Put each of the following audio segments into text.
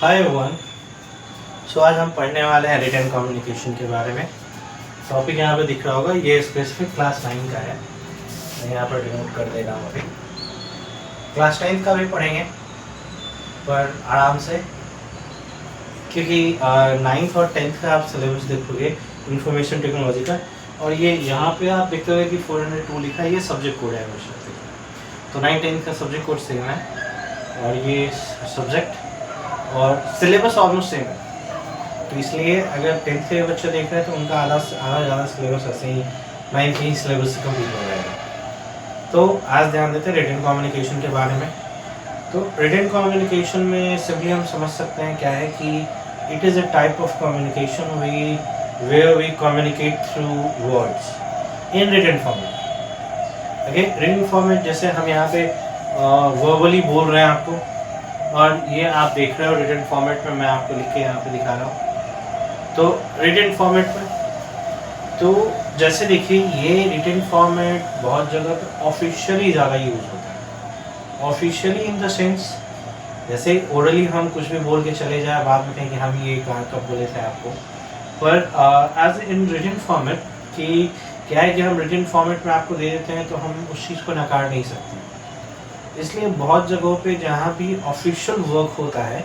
Hi everyone. सो आज हम पढ़ने वाले हैं रिटन कम्युनिकेशन के बारे में। टॉपिक यहाँ पे दिख रहा होगा, ये स्पेसिफिक क्लास 9 का है। मैं यहाँ पर डिनोट कर दे रहा हूँ। अभी क्लास 9 का भी पढ़ेंगे पर आराम से, क्योंकि 9th और 10th का आप सिलेबस देखोगे इंफॉर्मेशन टेक्नोलॉजी का, और ये यहाँ पे आप देखते हो कि 402 लिखा है, ये सब्जेक्ट कोड है हमेशा। तो 9-10 का सब्जेक्ट कोड सेम है और ये सब्जेक्ट और सिलेबस ऑलमोस्ट सेम है। तो इसलिए अगर 10th के बच्चे देख रहे हैं तो उनका आधा ज़्यादा सिलेबस ऐसे ही 9th के सिलेबस से कम्प्लीट हो जाएगा। तो आज ध्यान देते हैं रिटन कम्युनिकेशन के बारे में। तो रिटन कम्युनिकेशन में सिंपली हम समझ सकते हैं क्या है कि it is a type of communication where we communicate through words in written format. Okay, written format जैसे हम यहाँ पे वर्बली बोल रहे हैं आपको, और ये आप देख रहे हो रिटन फॉर्मेट में, मैं आपको लिख के यहाँ पे दिखा रहा हूँ। तो रिटन फॉर्मेट में तो जैसे देखिए, ये रिटन फॉर्मेट बहुत जगह पे ऑफिशियली ज़्यादा यूज होता है। ऑफिशियली इन द सेंस, जैसे ओरली हम कुछ भी बोल के चले जाए, बाद में कहें कि हम ये कब बोले थे आपको, पर एज इन रिटन फॉर्मेट कि क्या है कि हम रिटन फॉर्मेट में आपको दे देते हैं तो हम उस चीज़ को नकार नहीं सकते। इसलिए बहुत जगहों पे जहाँ भी ऑफिशियल वर्क होता है,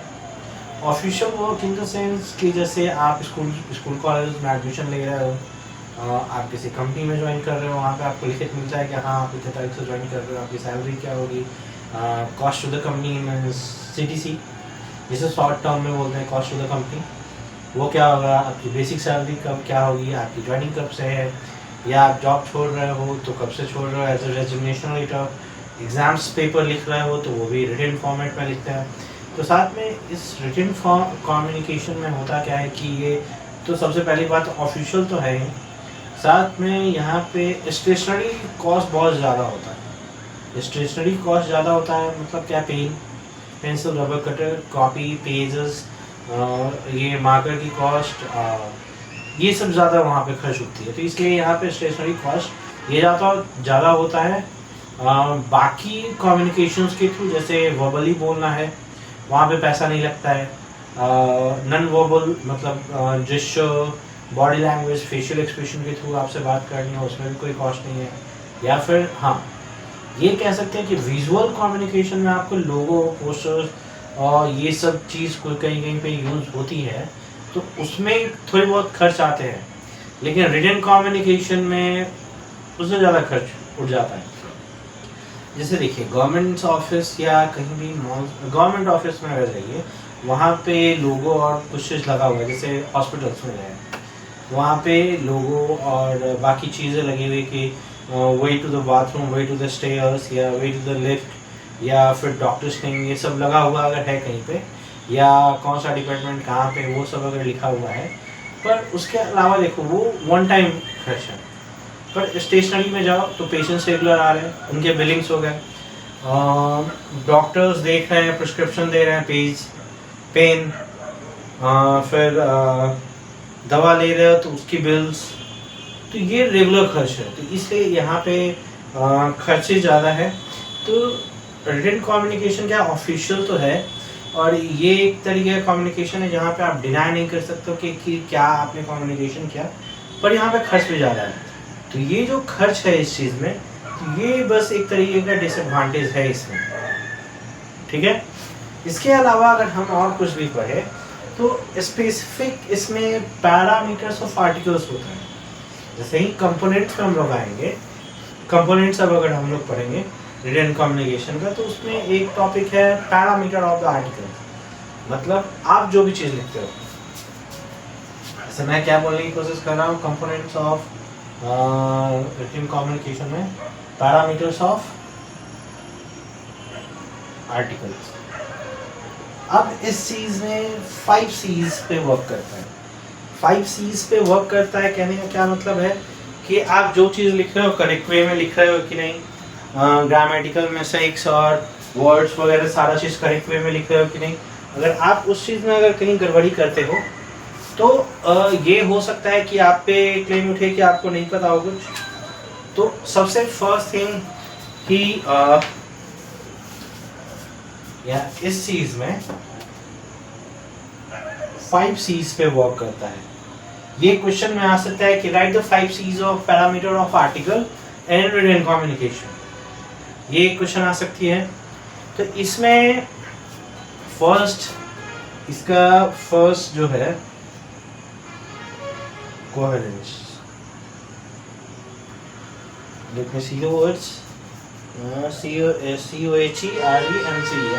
official work in the sense कि जैसे आप स्कूल कॉलेज में एडमिशन ले रहे हो, आप किसी कंपनी में ज्वाइन कर रहे हो, वहाँ पे आपको लिखित मिलता है कि हाँ आप इतने तारीख से ज्वाइन कर रहे हो, आपकी सैलरी क्या होगी, कॉस्ट टू द कंपनी में CTC जिसे शॉर्ट टर्म में बोलते हैं, कॉस्ट टू द कंपनी, वो क्या होगा, आपकी बेसिक सैलरी कब क्या होगी, आपकी ज्वाइनिंग कब से है, या आप जॉब छोड़ रहे हो तो कब से छोड़ रहे हो, as a resignation letter, exams paper लिख रहे हो तो वो भी रिटन फॉर्मेट में लिखते हैं। तो साथ में इस रिटन कम्युनिकेशन में होता क्या है कि ये तो सबसे पहली बात ऑफिशियल तो है ही, साथ में यहाँ पे स्टेशनरी कॉस्ट बहुत ज़्यादा होता है। स्टेशनरी कॉस्ट ज़्यादा होता है मतलब क्या, pencil, rubber cutter, copy, pages, ये मार्कर की कॉस्ट, ये सब ज़्यादा वहाँ पे खर्च होती है। तो इसलिए यहाँ पे स्टेशनरी कॉस्ट ये ज़्यादा होता है। बाकी कम्युनिकेशंस के थ्रू जैसे वर्बली बोलना है, वहाँ पे पैसा नहीं लगता है। नॉन वर्बल मतलब gesture, body language, facial expression के थ्रू आपसे बात करनी है, उसमें भी कोई कॉस्ट नहीं है। या फिर हाँ, ये कह सकते हैं कि विजुअल कम्युनिकेशन में आपको लोगो, पोस्टर्स और ये सब चीज़ कहीं कहीं पे यूज़ होती है, तो उसमें थोड़े बहुत खर्च आते हैं। लेकिन रिटन कम्युनिकेशन में उससे ज़्यादा खर्च उठ जाता है। जैसे देखिए, गवर्नमेंट ऑफिस या कहीं भी गवर्नमेंट ऑफिस में अगर जाइए, वहाँ पे लोगो और कुछ चीज़ लगा हुआ है। जैसे हॉस्पिटल्स में गए, वहाँ पे लोगो और बाकी चीज़ें लगी हुई कि way to the bathroom, way to the stairs, या वे टू द लिफ्ट, या फिर डॉक्टर्स कहीं, ये सब लगा हुआ अगर है कहीं पे, या कौन सा डिपार्टमेंट कहाँ पे, वो सब अगर लिखा हुआ है। पर उसके अलावा देखो, वो वन टाइम खर्च है। पर स्टेशनरी में जाओ तो पेशेंट्स रेगुलर आ रहे हैं, उनके बिलिंग्स हो गए, डॉक्टर्स देख रहे हैं, प्रिस्क्रिप्शन दे रहे हैं, पेन, फिर दवा ले रहे हो तो उसकी बिल्स, तो ये रेगुलर खर्च है। तो इसलिए यहाँ पे खर्चे ज़्यादा है। तो रिटन कम्युनिकेशन क्या ऑफिशियल तो है, और ये एक तरीके का कम्युनिकेशन है जहाँ पे आप डिनाई नहीं कर सकते हो कि क्या आपने कम्युनिकेशन किया, पर यहाँ पे खर्च भी ज़्यादा है। तो ये जो खर्च है इस चीज़ में, ये बस एक तरीके का डिसएडवांटेज है इसमें, ठीक है। इसके अलावा अगर हम और कुछ भी पढ़े तो स्पेसिफिक इसमें पैरामीटर्स ऑफ आर्टिकल्स होते हैं। जैसे ही कंपोनेंट्स पे हम लोग आएंगे, कंपोनेंट्स अब अगर हम लोग पढ़ेंगे रिटन कम्युनिकेशन का, तो उसमें एक टॉपिक है पैरामीटर ऑफ द आर्टिकल। मतलब आप जो भी चीज़ लिखते हो, जैसे मैं क्या बोलने की कोशिश कर रहा हूँ, कंपोनेंट्स ऑफ रिटन कम्युनिकेशन में पैरामीटर्स ऑफ आर्टिकल्स। अब इस चीज़ में 5 C's पे वर्क करता है। 5 C's पे वर्क करता है कहने का क्या मतलब है कि आप जो चीज़ लिख रहे हो करेक्ट वे में लिख रहे हो कि नहीं, ग्रामेटिकल मिस्टेक्स और वर्ड्स वगैरह सारा चीज़ करेक्ट वे में लिख रहे हो कि नहीं। अगर आप उस चीज़ में अगर कहीं गड़बड़ी करते हो तो ये हो सकता है कि आप पे क्लेम उठे कि आपको नहीं पता हो कुछ। तो सबसे फर्स्ट थिंग कि या इस चीज़ में 5 C's पे वर्क करता है। ये क्वेश्चन में आ सकता है कि write the 5 C's of parameter of article and written communication, ये क्वेश्चन आ सकती है। तो इसमें फर्स्ट जो है coherence, let me see the words, COHERENCE,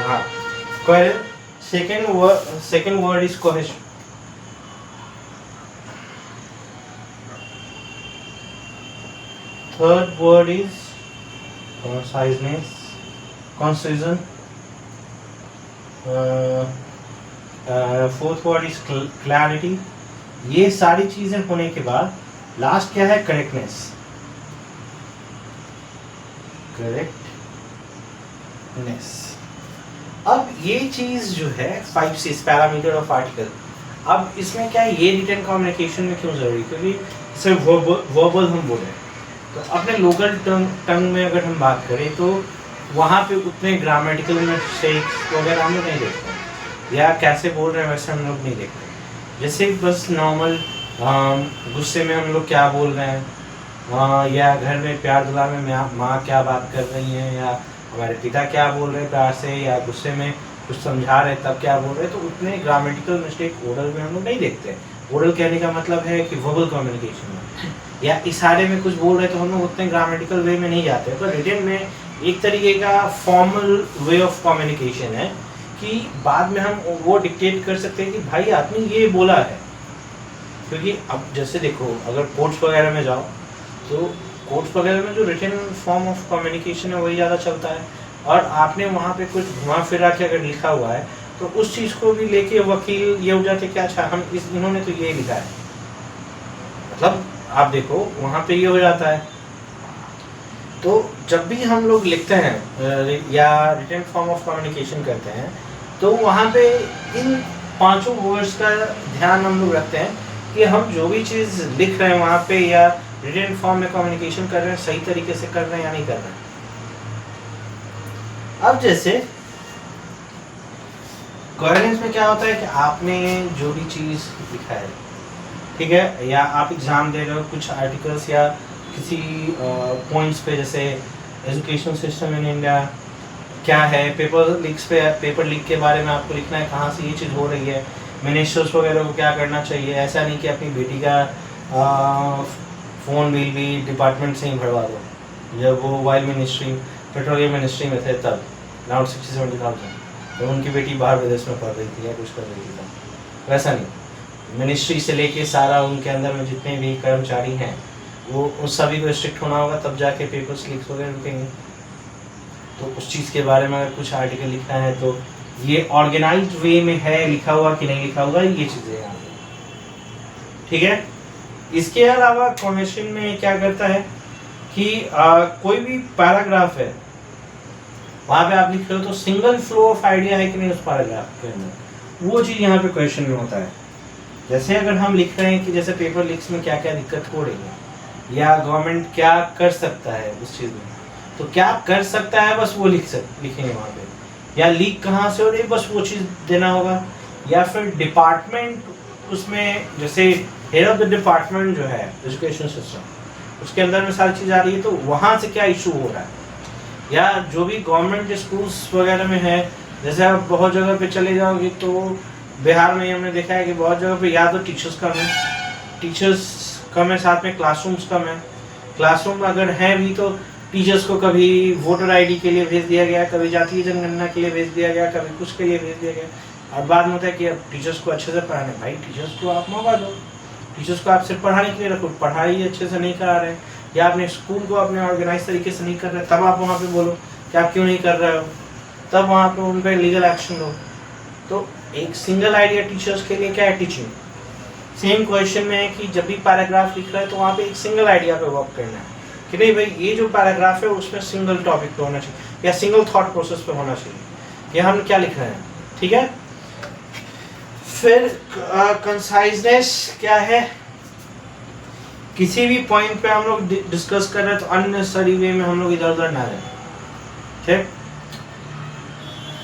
हाँ coherence. Second word is cohesion, third word is conciseness, concision, fourth word is clarity। ये सारी चीजें होने के बाद लास्ट क्या है, करेक्टनेस, करेक्टनेस। अब ये चीज जो है 5 C's पैरामीटर ऑफ आर्टिकल, अब इसमें क्या है, ये रिटन कम्युनिकेशन में क्यों जरूरी, क्योंकि सिर्फ वर्बल हम बोले, तो अपने लोकल टंग में अगर हम बात करें तो वहाँ पे उतने ग्रामेटिकल मिस्टेक्स वगैरह हम लोग नहीं देखते, या कैसे बोल रहे हैं वैसे हम लोग नहीं देखते। जैसे बस नॉर्मल गुस्से में हम लोग क्या बोल रहे हैं, या घर में प्यार दुलार में माँ क्या बात कर रही हैं, या हमारे पिता क्या बोल रहे हैं प्यार से, या गुस्से में कुछ समझा रहे तब क्या बोल रहे हैं, तो उतने ग्रामेटिकल मिस्टेक ओरल में हम लोग नहीं देखते। ओरल कहने का मतलब है कि वर्बल कम्युनिकेशन में, या इशारे में कुछ बोल रहे तो हम लोग उतने ग्रामेटिकल वे में नहीं जाते। पर रिटन में एक तरीके का फॉर्मल वे ऑफ कम्युनिकेशन है कि बाद में हम वो डिक्टेट कर सकते हैं कि भाई आपने ये बोला है। क्योंकि अब जैसे देखो, अगर कोर्ट्स वगैरह में जाओ तो कोर्ट्स वगैरह में जो रिटन फॉर्म ऑफ कम्युनिकेशन है वही ज़्यादा चलता है, और आपने वहाँ पे कुछ घुमा फिरा के अगर लिखा हुआ है तो उस चीज़ को भी लेके वकील ये हो जाते क्या, अच्छा हम इन्होंने तो ये लिखा है, मतलब आप देखो वहाँ पे ये हो जाता है। तो जब भी हम लोग लिखते हैं या रिटन फॉर्म ऑफ कम्युनिकेशन करते हैं तो वहाँ पे इन 5 वर्ड्स का ध्यान हम लोग रखते हैं कि हम जो भी चीज़ लिख रहे हैं वहाँ पे या रिटन फॉर्म में कम्युनिकेशन कर रहे हैं सही तरीके से कर रहे हैं या नहीं कर रहे हैं। अब जैसे कोहेरेंस में क्या होता है कि आपने जो भी चीज़ लिखा है, ठीक है, या आप एग्ज़ाम दे रहे हो कुछ आर्टिकल्स या किसी पॉइंट्स पे, जैसे एजुकेशन सिस्टम इन इंडिया क्या है, पेपर लीक के बारे में आपको लिखना है, कहाँ से ये चीज़ हो रही है, मिनिस्टर्स वगैरह को क्या करना चाहिए। ऐसा नहीं कि अपनी बेटी का फ़ोन बिल भी डिपार्टमेंट से ही भरवा दो, जब वो ऑयल मिनिस्ट्री पेट्रोलियम मिनिस्ट्री में थे तब अराउंड 60-70,000, तो उनकी बेटी बाहर विदेश में पढ़ रही थी या कुछ कर रही थी, तब वैसा नहीं, मिनिस्ट्री से लेके सारा उनके अंदर में जितने भी कर्मचारी हैं वो उस सभी को स्ट्रिक्ट होना होगा, तब जाके पेपर्स लीक्स वगैरह रुकेंगे। तो उस चीज़ के बारे में अगर कुछ आर्टिकल लिखना है तो ये ऑर्गेनाइज्ड वे में है लिखा हुआ कि नहीं लिखा हुआ, ये चीज़ें यहाँ पे, ठीक है। इसके अलावा कोहेशन में क्या करता है कि कोई भी पैराग्राफ है वहाँ पे आप लिख रहे हो तो सिंगल फ्लो ऑफ आइडिया है कि नहीं उस पैराग्राफ के अंदर, वो चीज़ यहाँ पे क्वेश्चन में होता है। जैसे अगर हम लिख रहे हैं कि जैसे पेपर लीक्स में क्या क्या दिक्कत हो रही है या गवर्नमेंट क्या कर सकता है उस चीज़ में, तो क्या कर सकता है बस वो लिखेंगे वहाँ पे, या लीक कहाँ से हो रही है बस वो चीज़ देना होगा, या फिर डिपार्टमेंट उसमें, जैसे हेड ऑफ द डिपार्टमेंट जो है एजुकेशन सिस्टम उसके अंदर में सारी चीज़ आ रही है तो वहाँ से क्या इशू हो रहा है, या जो भी गवर्नमेंट स्कूल्स वगैरह में है। जैसे आप बहुत जगह पे चले जाओगे तो बिहार में हमने देखा है कि बहुत जगह पे या तो टीचर्स कम है, साथ में क्लासरूम्स कम है। क्लासरूम अगर हैं भी तो टीचर्स को कभी वोटर आईडी के लिए भेज दिया गया, कभी जातीय जनगणना के लिए भेज दिया गया, कभी कुछ के लिए भेज दिया गया। और बाद में होता है कि अब टीचर्स को अच्छे से पढ़ाने, भाई टीचर्स को आप मौका दो, टीचर्स को आप सिर्फ पढ़ाने के लिए रखो, पढ़ाई अच्छे से नहीं करा रहे या अपने स्कूल को अपने ऑर्गेनाइज तरीके से नहीं कर रहे, तब आप वहाँ पे बोलो कि आप क्यों नहीं कर रहे हो, तब वहाँ पे उन पर लीगल एक्शन लो। तो एक सिंगल आइडिया टीचर्स के लिए क्या है, टीचिंग। सेम क्वेश्चन में है कि जब भी पैराग्राफ लिख रहा है तो वहाँ पे एक सिंगल आइडिया पे वर्क करना है कि नहीं भाई ये जो पैराग्राफ है उसमें सिंगल टॉपिक पे होना चाहिए या सिंगल थॉट प्रोसेस पे होना चाहिए, ये हम क्या लिख रहे हैं, ठीक है। फिर कंसाइजनेस क्या है, किसी भी पॉइंट पे हम लोग डिस्कस कर रहे हैं तो अननेसेसरी वे में हम लोग इधर उधर ना जाए, ठीक।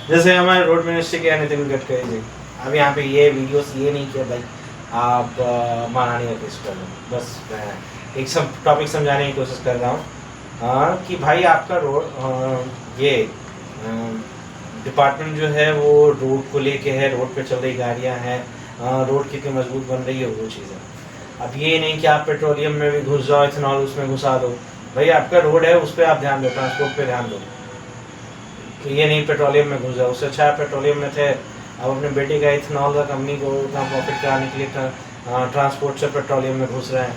जैसे हमारे रोड मिनिस्ट्री के नितिन गडकरी जी, अब यहाँ पे ये वीडियोस ये नहीं कि भाई आप महारानी का केस कर लो, बस मैं एक सब टॉपिक समझाने की कोशिश कर रहा हूँ कि भाई आपका रोड ये डिपार्टमेंट जो है वो रोड को लेके है, रोड पे चल रही गाड़ियाँ हैं, रोड कितनी मजबूत बन रही है वो चीज़ें। अब ये नहीं कि आप पेट्रोलियम में भी घुस जाओ, इथेनॉल उसमें घुसा दो। भाई आपका रोड है उस पर आप ध्यान दो, ट्रांसपोर्ट पे ध्यान दो। तो ये नहीं पेट्रोलियम में घुस जाओ, उससे अच्छा आप पेट्रोलियम में थे, अब अपने बेटे का इथेनॉल का कंपनी को उतना प्रॉफिट कराने के लिए ट्रांसपोर्ट से पेट्रोलियम में घुस रहे हैं।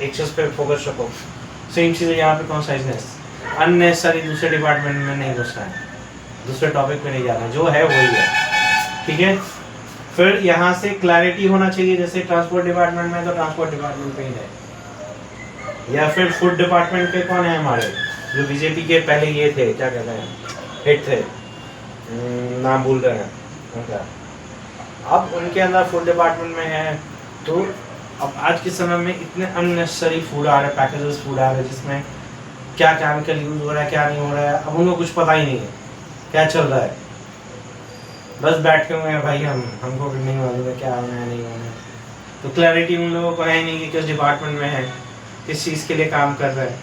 एक चीज़ पे फोकस रखो। सेम चीज़ है यहाँ पे कॉन्साइजनेस, अननेसेसरी दूसरे डिपार्टमेंट में नहीं घुसना है, दूसरे टॉपिक पे नहीं जाना है, जो है वही है, ठीक है। फिर यहाँ से क्लैरिटी होना चाहिए, जैसे ट्रांसपोर्ट डिपार्टमेंट में तो ट्रांसपोर्ट डिपार्टमेंट पे ही है, या फिर फूड डिपार्टमेंट के कौन है हमारे जो बीजेपी के पहले ये थे, क्या कहते हैं, हेड थे, नाम भूल रहे हैं उनका, अब उनके अंदर फूड डिपार्टमेंट में है। तो अब आज के समय में इतने अननेसेसरी फूड आ रहे हैं, पैकेजेस फूड आ रहे हैं जिसमें क्या केमिकल यूज़ हो रहा है क्या नहीं हो रहा है, अब उनको कुछ पता ही नहीं है क्या चल रहा है, बस बैठे हुए हैं भाई हमको भी नहीं मालूम है क्या होना है नहीं होना है। तो क्लैरिटी उन लोगों को है नहीं कि किस डिपार्टमेंट में है, किस चीज़ के लिए काम कर रहा है।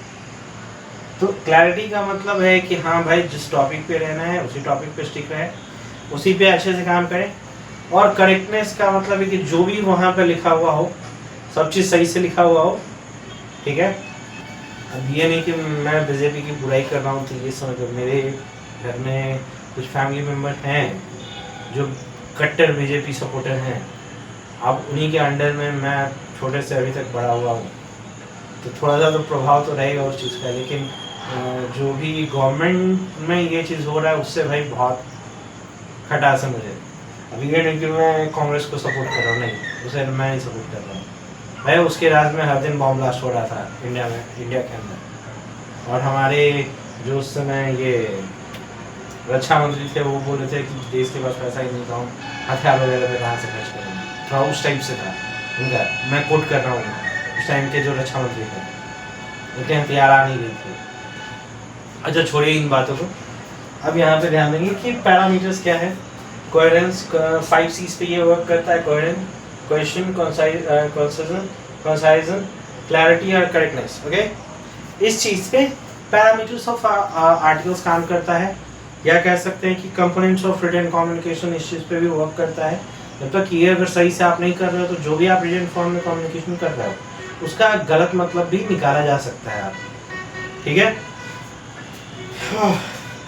तो क्लैरिटी का मतलब है कि हाँ भाई जिस टॉपिक पे रहना है उसी टॉपिक पे स्टिक रहे, उसी पे अच्छे से काम करें। और करेक्टनेस का मतलब है कि जो भी वहाँ पे लिखा हुआ हो सब चीज़ सही से लिखा हुआ हो, ठीक है। अब ये नहीं कि मैं बीजेपी की बुराई कर रहा हूँ, तो ये समझो मेरे घर में कुछ फैमिली मेम्बर हैं जो कट्टर बीजेपी सपोर्टर हैं, अब उन्हीं के अंडर में मैं छोटे से अभी तक बड़ा हुआ हूँ, तो थोड़ा सा तो प्रभाव तो रहेगा उस चीज़ का। लेकिन जो भी गवर्नमेंट में ये चीज़ हो रहा है उससे भाई बहुत खटास है मुझे। अभी ये नहीं कि मैं कांग्रेस को सपोर्ट कर रहा हूँ, नहीं, उसे मैं नहीं सपोर्ट कर रहा हूँ भाई। उसके राज में हर दिन बॉम्ब ब्लास्ट हो रहा था इंडिया के अंदर, और हमारे जो उस समय ये रक्षा मंत्री थे वो बोल रहे थे कि देश के पास पैसा ही नहीं था, हथियार वगैरह पे कहाँ से खर्च करेंगे, थोड़ा उस टाइप से था उनका, मैं कोट कर रहा हूँ उस टाइम के जो रक्षा मंत्री थे, उनके हथियार आ नहीं रहे थे। अच्छा छोड़िए इन बातों को, अब यहाँ पे ध्यान देंगे कि पैरामीटर्स क्या है। कोहेरेंस 5 C's पे ये वर्क करता है, कोहेरेंट, क्वेश्चन, कंसाइजन, क्लैरिटी और करेक्टनेस। ओके, इस चीज़ पे पैरामीटर्स ऑफ आर्टिकल्स काम करता है, या कह सकते हैं कि कंपोनेंट्स ऑफ रिटन कम्युनिकेशन इस चीज़ पे भी वर्क करता है। जब तक ये अगर सही से आप नहीं कर रहे हो तो जो भी आप रिटन फॉर्म में कम्युनिकेशन कर रहे हो उसका गलत मतलब भी निकाला जा सकता है आप, ठीक है।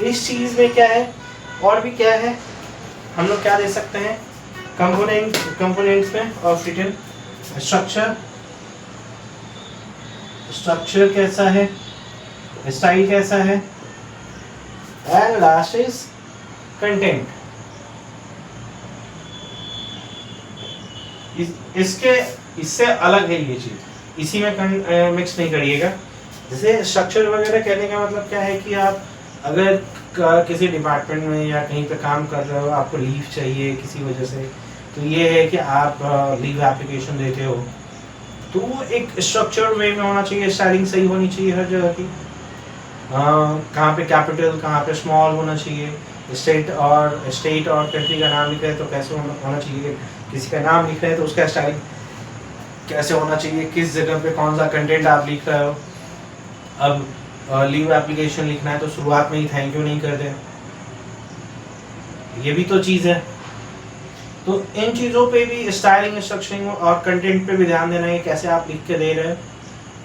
इस चीज़ में क्या है और भी क्या है, हम लोग क्या दे सकते हैं कंपोनेंट्स में ऑफ रिटन स्ट्रक्चर कैसा है, स्टाइल कैसा है, एंड लास्ट इज कंटेंट। इससे अलग है ये चीज, इसी में मिक्स नहीं करिएगा। जैसे स्ट्रक्चर वगैरह कहने का मतलब क्या है कि आप अगर किसी डिपार्टमेंट में या कहीं पे काम कर रहे हो, आपको लीव चाहिए किसी वजह से, तो ये है कि आप लीव एप्लीकेशन देते हो, तो वो एक स्ट्रक्चर्ड वे में होना चाहिए, स्टाइलिंग सही होनी चाहिए हर जगह की। कहाँ पे कैपिटल कहाँ पे स्मॉल होना चाहिए, स्टेट और कंट्री का नाम लिख रहे हैं तो कैसे होना चाहिए, किसी का नाम लिख रहे हैं तो उसका स्टाइलिंग कैसे होना चाहिए, किस जगह पे कौन सा कंटेंट आप लिख रहे हो। अब लीव एप्लीकेशन लिखना है तो शुरुआत में ही थैंक यू नहीं करते, ये भी तो चीज़ है। तो इन चीज़ों पे भी स्टाइलिंग, स्ट्रक्चरिंग और कंटेंट पे भी ध्यान देना है कैसे आप लिख के दे रहे हो,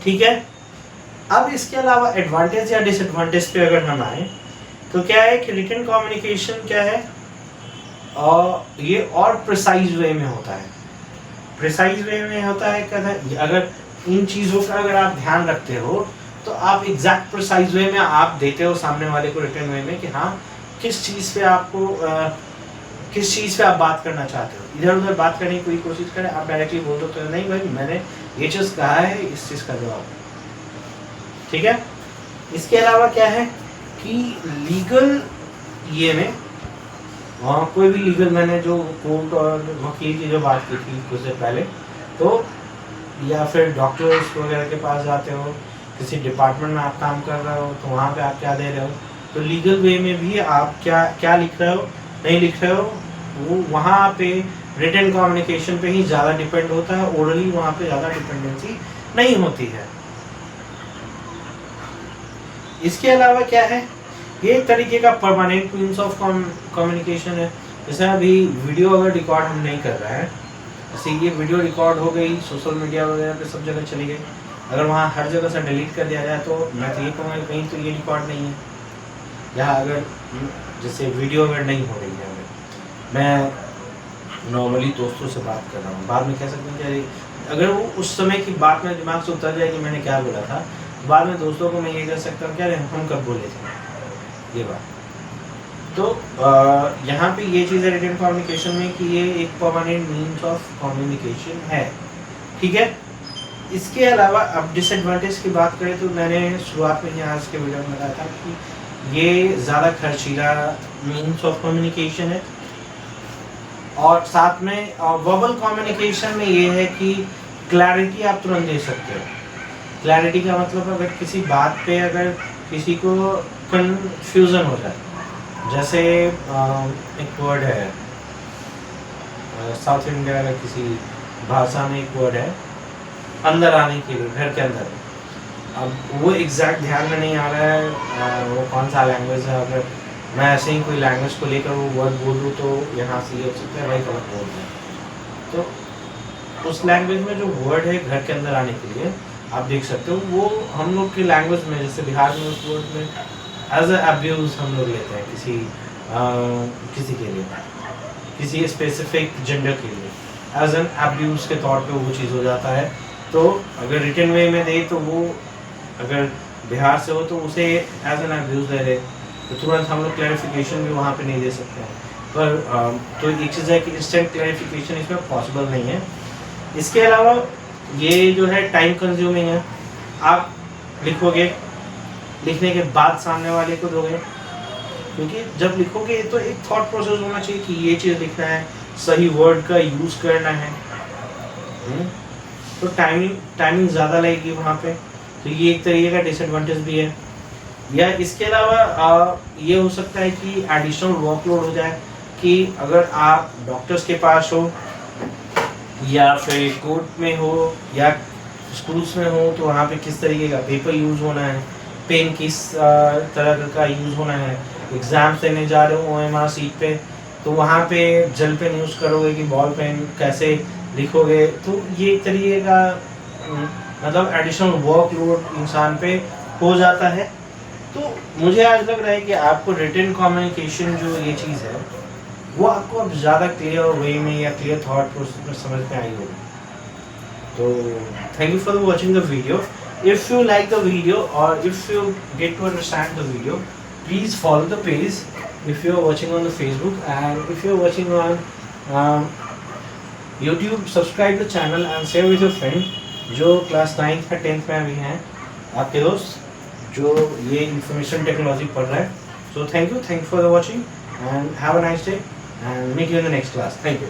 ठीक है। अब इसके अलावा एडवांटेज या डिसएडवांटेज पे अगर हम आए तो क्या है कि रिटन कम्युनिकेशन क्या है, और ये और प्रिसाइज वे में होता है। प्रिसाइज वे में होता है क्या, अगर इन चीज़ों का अगर आप ध्यान रखते हो तो आप एग्जैक्ट प्रिसाइज वे में आप देते हो सामने वाले को रिटन वे में कि हाँ किस चीज़ पे आप बात करना चाहते हो। इधर उधर बात करने की कोई कोशिश करें, आप डायरेक्टली बोल दो तो नहीं भाई मैंने ये चीज़ कहा है, इस चीज़ का जवाब, ठीक है। इसके अलावा क्या है कि लीगल ये में कोई भी लीगल, मैंने जो कोर्ट और वकील की जो बात की थी कुछ देर पहले, तो या फिर डॉक्टर्स वगैरह के पास जाते हो, किसी डिपार्टमेंट में आप काम कर रहे हो तो वहाँ पे आप क्या दे रहे हो, तो लीगल वे में भी आप क्या लिख रहे हो नहीं लिख रहे हो वो वहाँ पे रिटन कम्युनिकेशन पे ही ज़्यादा डिपेंड होता है, ओरली वहाँ पे ज़्यादा डिपेंडेंसी नहीं होती है। इसके अलावा क्या है, ये एक तरीके का परमानेंट मीन्स ऑफ कम्युनिकेशन है। जैसे अभी वीडियो अगर रिकॉर्ड हम नहीं कर रहे हैं, जैसे ये वीडियो रिकॉर्ड हो गई, सोशल मीडिया वगैरह पे सब जगह चली गई, अगर वहाँ हर जगह से डिलीट कर दिया जाए तो मैं तो ये कहूँगा कहीं तो ये रिकॉर्ड नहीं है। या अगर जैसे वीडियो अगर नहीं हो रही है, मैं नॉर्मली दोस्तों से बात कर रहा हूँ, बाद में कह सकते हैं कि अगर वो उस समय की बात मेरे दिमाग से उतर जाए कि मैंने क्या बोला था, बाद में दोस्तों को मैं ये कह सकता हूँ क्या हम कब बोले थे ये बात। तो यहाँ पे ये चीज़ है रिटन कम्युनिकेशन में कि ये एक परमानेंट मीन्स ऑफ कम्युनिकेशन है, ठीक है। इसके अलावा अब डिसएडवांटेज की बात करें तो मैंने शुरुआत में ही आज के वीडियो में बताया था कि ये ज़्यादा खर्चीला मीन्स ऑफ कम्युनिकेशन है, और साथ में वर्बल कम्युनिकेशन में ये है कि क्लैरिटी आप तुरंत दे सकते हो। क्लैरिटी का मतलब अगर किसी बात पे अगर किसी को कन्फ्यूज़न हो जाए, जैसे एक वर्ड है साउथ इंडिया का किसी भाषा में एक वर्ड है अंदर आने के लिए, घर के अंदर, अब वो एग्जैक्ट ध्यान में नहीं आ रहा है वो कौन सा लैंग्वेज है। अगर मैं ऐसे ही कोई लैंग्वेज को लेकर वो वर्ड बोल दूँ तो यहाँ से ये हो सकता है भाई गलत बोल रहे हैं। तो उस लैंग्वेज में जो वर्ड है घर के अंदर आने के लिए आप देख सकते हो, वो हम लोग की लैंग्वेज में जैसे बिहार में उस वर्ड में एज ए अब्यूज़ हम लोग लेते हैं किसी के लिए, किसी स्पेसिफिक जेंडर के लिए एज एन अब्यूज़ के तौर पे वो चीज़ हो जाता है। तो अगर रिटन वे में दे तो वो अगर बिहार से हो तो उसे एज एन अब्यूज़ दे रहे, तो तुरंत हम लोग क्लैरिफिकेशन भी वहाँ पे नहीं दे सकते हैं। पर तो एक चीज़ है कि इंस्टेंट क्लैरिफिकेशन इसमें पॉसिबल नहीं है। इसके अलावा ये जो है टाइम कंज्यूमिंग है, आप लिखोगे, लिखने के बाद सामने वाले को दोगे, क्योंकि जब लिखोगे तो एक थॉट प्रोसेस होना चाहिए कि ये चीज़ लिखना है, सही वर्ड का यूज़ करना है, तो टाइमिंग ज़्यादा लगेगी वहाँ पे, तो ये एक तरीके का डिसएडवांटेज भी है। या इसके अलावा ये हो सकता है कि एडिशनल वर्कलोड हो जाए, कि अगर आप डॉक्टर्स के पास हो या फिर कोर्ट में हो या स्कूल्स में हो, तो वहाँ पे किस तरीके का पेपर यूज़ होना है, पेन किस तरह का यूज़ होना है, एग्ज़ाम्स देने जा रहे हो OMR सीट पे, तो वहाँ पे जेल पेन यूज़ करोगे कि बॉल पेन कैसे लिखोगे, तो ये एक तरीके का मतलब एडिशनल वर्कलोड इंसान पे हो जाता है। तो मुझे आज लग रहा है कि आपको रिटन कम्युनिकेशन जो ये चीज़ है वो आपको अब ज़्यादा क्लियर वे में या क्लियर थॉट प्रोसेस में समझ में आई होगी। तो thank you for watching the video. If you like the video और if you get to understand the video, please follow the page if you are watching on the Facebook, and if you are watching on YouTube, subscribe the channel and share with your friend जो class 9th या 10th में अभी हैं, आपके दोस्त जो ये information technology पढ़ रहा है। So thank you for the watching and have a nice day and meet you in the next class. Thank you.